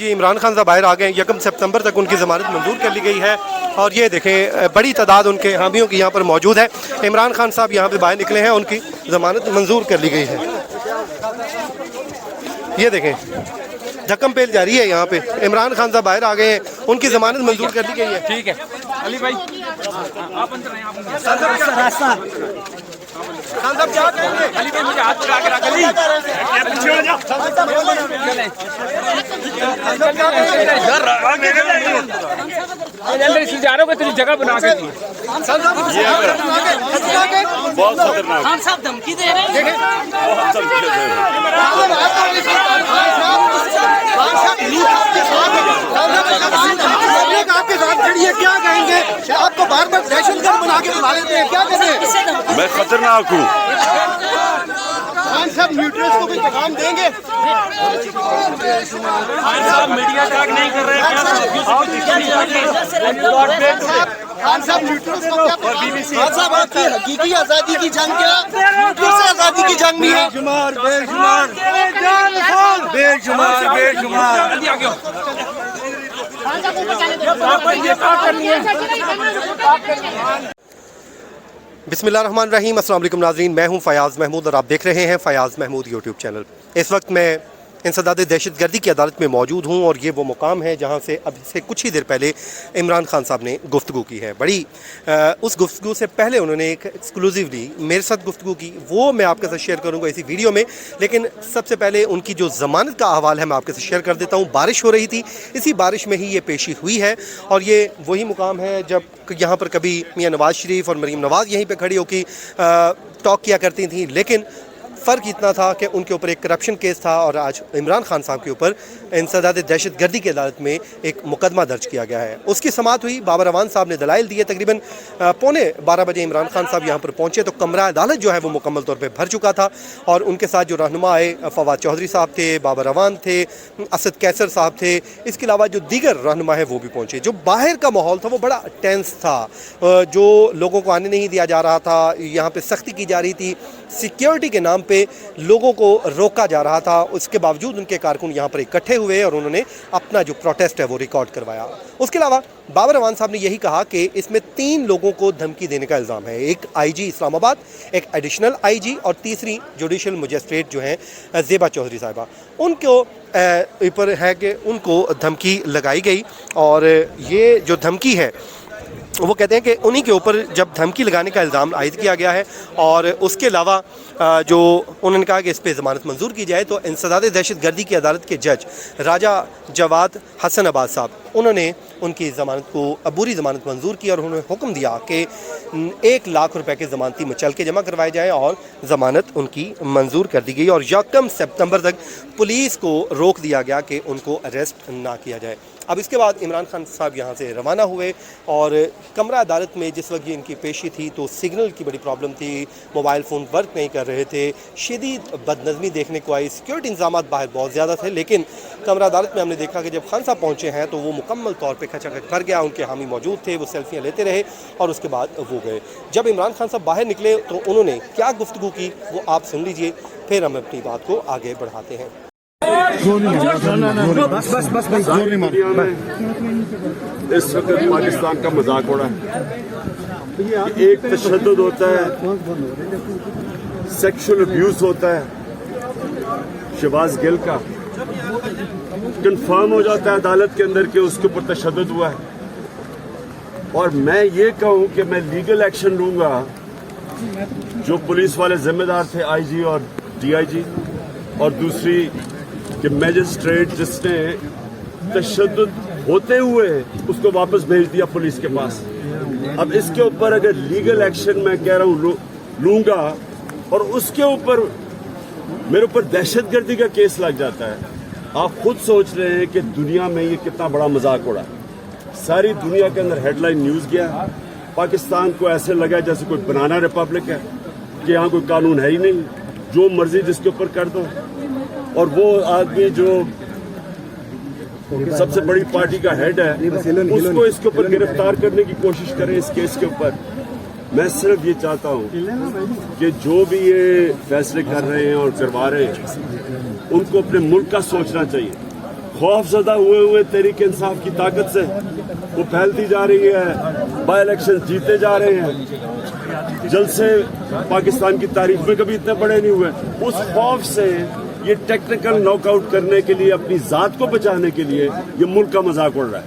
जी इमरान खान साहब बाहर आ गए। 1 सितंबर तक उनकी ज़मानत मंजूर कर ली गई है और ये देखें बड़ी तादाद उनके हामियों की यहाँ पर मौजूद है। इमरान खान साहब यहाँ पे बाहर निकले हैं, उनकी ज़मानत मंजूर कर ली गई है। ये देखें धक्कम पेल जारी है यहाँ पे। इमरान खान साहब बाहर आ गए हैं, उनकी ज़मानत मंजूर कर ली गई है। ठीक है अली भाई आप अंदर आए, खान साहब क्या कहेंगे? अली भाई मुझे हाथ पकड़ा के रख अली को तेरी जगह बना के दी। बहुत खतरनाक खान साहब धमकी दे रहे हैं। आपके साथ खड़ी है, क्या कहेंगे? आपको बार बार दहशतगर्द बना के बुला लेते हैं, क्या करें? मैं खतरनाक हूँ। खान साहब न्यूट्रल्स को भी पैगाम देंगे। खान साहब मीडिया टैग नहीं कर रहे हैं खान साहब न्यूट्रल्स को क्या खान साहब आपकी हकीकी आजादी की जंग क्या दूसरी आजादी की जंग भी है? बिस्मिल्लाहिर्रहमानिर्रहीम। अस्सलाम वालेकुम नाज़रीन, मैं हूं फ़याज़ महमूद और आप देख रहे हैं फ़याज़ महमूद यूट्यूब चैनल। इस वक्त मैं इंसदाद दहशतगर्दी की अदालत में मौजूद हूं और ये वो मुकाम है जहां से अब से कुछ ही देर पहले इमरान खान साहब ने गुफ्तगू की है। उस गुफ्तगू से पहले उन्होंने एक एक्सक्लूसिवली मेरे साथ गुफ्तगू की, वो मैं आपके साथ शेयर करूंगा इसी वीडियो में। लेकिन सबसे पहले उनकी जो ज़मानत का अहवाल है मैं आपके साथ शेयर कर देता हूँ। बारिश हो रही थी, इसी बारिश में ही ये पेशी हुई है और ये वही मुकाम है जब यहाँ पर कभी मियाँ नवाज़ शरीफ और मरीम नवाज़ यहीं पर खड़ी होकर टॉक किया करती थी। लेकिन फ़र्क इतना था कि उनके ऊपर एक करप्शन केस था और आज इमरान खान साहब के ऊपर इंसदाद दहशतगर्दी की अदालत में एक मुकदमा दर्ज किया गया है। उसकी समाअत हुई, बाबर अवान साहब ने दलाइल दिए। तकरीबन 11:15 बजे इमरान खान साहब यहाँ पर पहुँचे तो कमरा अदालत जो है वो मुकम्मल तौर पर भर चुका था और उनके साथ जो रहनुमा आए फवाद चौधरी साहब थे, बाबर अवान थे, असद कैसर साहब थे, इसके अलावा जो दीगर रहनुमा है वो भी पहुँचे। जो बाहर का माहौल था वो बड़ा टेंस था, जो लोगों को आने नहीं दिया जा रहा था, यहाँ पर सख्ती की जा रही थी, सिक्योरिटी के नाम पे लोगों को रोका जा रहा था। उसके बावजूद उनके कारकुन यहाँ पर इकट्ठे हुए और उन्होंने अपना जो प्रोटेस्ट है वो रिकॉर्ड करवाया। उसके अलावा बाबर अवान साहब ने यही कहा कि इसमें 3 लोगों को धमकी देने का इल्ज़ाम है। एक आईजी इस्लामाबाद, एक एडिशनल आईजी और तीसरी जुडिशल मजिस्ट्रेट जो हैं ज़ेबा चौधरी साहिबा, उनको ऊपर है कि उनको धमकी लगाई गई। और ये जो धमकी है वो कहते हैं कि उन्हीं के ऊपर जब धमकी लगाने का इल्ज़ाम आयद किया गया है और उसके अलावा जो उन्होंने कहा कि इस पर ज़मानत मंजूर की जाए, तो इंसदाद दहशतगर्दी की अदालत के जज राजा जवाद हसन अब्बास साहब उन्होंने उनकी ज़मानत को अबूरी ज़मानत मंजूर की और उन्होंने हुक्म दिया कि 1 लाख रुपए के ज़मानती मुचलके जमा करवाए जाए और ज़मानत उनकी मंजूर कर दी गई। और 1 सितंबर तक पुलिस को रोक दिया गया कि उनको अरेस्ट ना किया जाए। अब इसके बाद इमरान खान साहब यहाँ से रवाना हुए और कमरा अदालत में जिस वक्त इनकी पेशी थी तो सिग्नल की बड़ी प्रॉब्लम थी, मोबाइल फ़ोन वर्क नहीं कर रहे थे, शदीद बदनज़मी देखने को आई, सिक्योरिटी इंतजाम बाहर बहुत ज़्यादा थे। लेकिन कमरा अदालत में हमने देखा कि जब खान साहब पहुँचे हैं तो वो मुकम्मल तौर पर खचाखच भर गया। उनके हामी मौजूद थे, वो सेल्फियाँ लेते रहे और उसके बाद वो गए। जब इमरान खान साहब बाहर निकले तो उन्होंने क्या गुफ्तगू की वो आप सुन लीजिए, फिर हम अपनी बात को आगे बढ़ाते हैं। इस वक्त पाकिस्तान का मजाक उड़ा है। एक तशद्दुद होता है, सेक्सुअल अब्यूज होता है, शहबाज गिल का कंफर्म हो जाता है अदालत के अंदर कि उसके ऊपर तशद्दुद हुआ है। और मैं ये कहूँ कि मैं लीगल एक्शन लूंगा। जो पुलिस वाले जिम्मेदार थे, आईजी और डीआईजी, और दूसरी कि मैजिस्ट्रेट जिसने तशद्दुद होते हुए उसको वापस भेज दिया पुलिस के पास। अब इसके ऊपर अगर लीगल एक्शन मैं कह रहा हूँ लूंगा और उसके ऊपर मेरे ऊपर दहशतगर्दी का केस लग जाता है, आप खुद सोच रहे हैं कि दुनिया में ये कितना बड़ा मजाक उड़ा। सारी दुनिया के अंदर हेडलाइन न्यूज गया, पाकिस्तान को ऐसे लगा जैसे कोई बनाना रिपब्लिक है कि यहाँ कोई कानून है ही नहीं, जो मर्जी जिसके ऊपर कर दो। और वो आदमी जो सबसे बड़ी पार्टी का हेड है उसको इसके ऊपर गिरफ्तार करने की कोशिश करें इस केस के ऊपर। मैं सिर्फ ये चाहता हूँ कि जो भी ये फैसले कर रहे हैं और करवा रहे हैं उनको अपने मुल्क का सोचना चाहिए। खौफजदा हुए तहरीक इंसाफ की ताकत से वो फैलती जा रही है, बाई इलेक्शन जीते जा रहे हैं। जलसे पाकिस्तान की तारीख में कभी इतने बड़े नहीं हुए। उस खौफ से ये टेक्निकल नॉकआउट करने के लिए, अपनी जात को बचाने के लिए ये मुल्क का मजाक उड़ रहा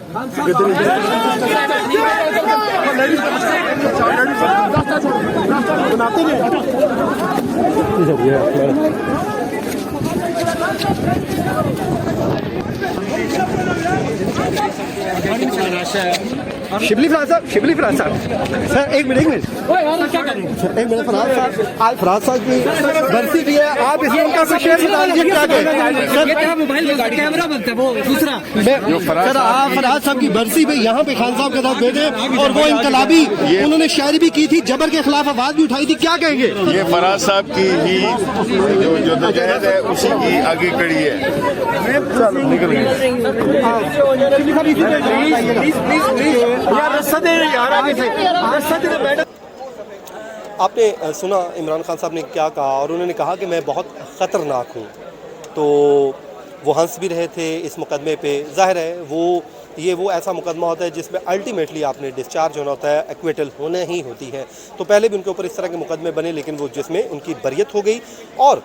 शिबली फराज साहब सर एक मिनट फराज साहब, आज फराज साहब की बरसी भी है, आप इसमें उनका कुछ शेयर बता दीजिए क्या कहें। मोबाइल कैमरा बनता है वो दूसरा। सर आप फराज साहब की बरसी पे यहाँ पे खान साहब के साथ बैठे और वो इनकलाबी, उन्होंने शायरी भी की थी, जबर के खिलाफ आवाज भी उठाई थी, क्या कहेंगे? ये फराज साहब की ही जो जदोजहद है उसी की आगे कड़ी है। आपने सुना इमरान खान साहब ने क्या कहा, और उन्होंने कहा कि मैं बहुत ख़तरनाक हूँ। तो वो हंस भी रहे थे इस मुकदमे पे। जाहिर है वो ऐसा मुकदमा होता है जिसमें अल्टीमेटली आपने डिस्चार्ज होना होता है, एक्विटल होना ही होती है। तो पहले भी उनके ऊपर इस तरह के मुकदमे बने, लेकिन वो जिसमें उनकी बरियत हो गई। और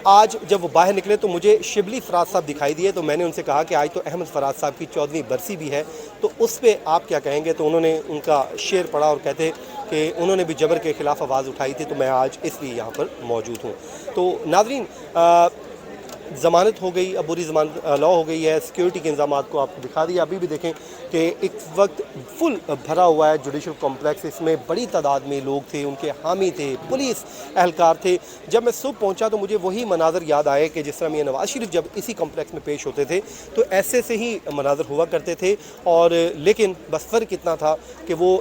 आज जब वो बाहर निकले तो मुझे शिबली फराज साहब दिखाई दिए, तो मैंने उनसे कहा कि आज तो अहमद फराज साहब की 14वीं बरसी भी है, तो उस पर आप क्या कहेंगे? तो उन्होंने उनका शेर पढ़ा और कहते कि उन्होंने भी जबर के ख़िलाफ़ आवाज़ उठाई थी, तो मैं आज इसलिए यहाँ पर मौजूद हूँ। तो नाज़रीन, ज़मानत हो गई, अब बुरी ज़मानत लॉ हो गई है, सिक्योरिटी के इंतजाम को आपको दिखा दिया। अभी भी देखें कि इस वक्त फुल भरा हुआ है जुडिशल कॉम्प्लेक्स, इसमें बड़ी तादाद में लोग थे, उनके हामी थे, पुलिस एहलकार थे। जब मैं सुबह पहुंचा तो मुझे वही मनाज़र याद आए कि जिस तरह मियां नवाज शरीफ जब इसी कॉम्प्लेक्स में पेश होते थे तो ऐसे से ही मनाज़र हुआ करते थे। और लेकिन बस फ़र्क इतना था कि वो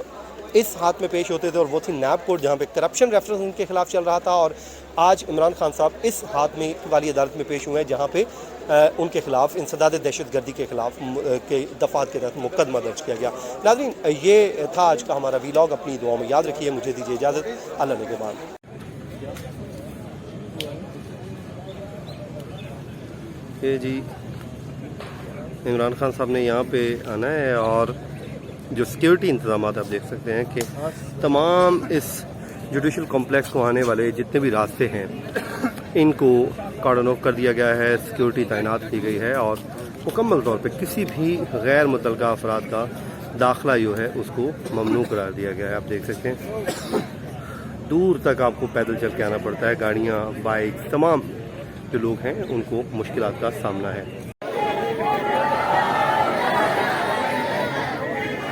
इस हाथ में पेश होते थे और वो थी नैब कोर्ट, जहाँ पे करप्शन रेफरेंस उनके खिलाफ चल रहा था। और आज इमरान खान साहब इस हाथ में वाली अदालत में पेश हुए हैं, जहाँ पे उनके खिलाफ इंसदाद दहशतगर्दी के खिलाफ के दफ़ात के तहत मुकदमा दर्ज किया गया। नाज़रीन, ये था आज का हमारा वीलॉग। अपनी दुआओं में याद रखिए। मुझे दीजिए इजाज़त। अल्लाह निगहबान। ये जी इमरान खान साहब ने यहाँ पे आना है, और जो सिक्योरिटी इंतजाम आप देख सकते हैं कि तमाम इस जुडिशल कॉम्प्लेक्स को आने वाले जितने भी रास्ते हैं इनको कार्डन ऑफ कर दिया गया है, सिक्योरिटी तैनात की गई है, और मुकम्मल तौर पे किसी भी गैर मुतल्लका अफराद का दाखिला जो है उसको ममनू करार दिया गया है। आप देख सकते हैं दूर तक आपको पैदल चल के आना पड़ता है, गाड़ियाँ, बाइक, तमाम जो लोग हैं उनको मुश्किलात का सामना है।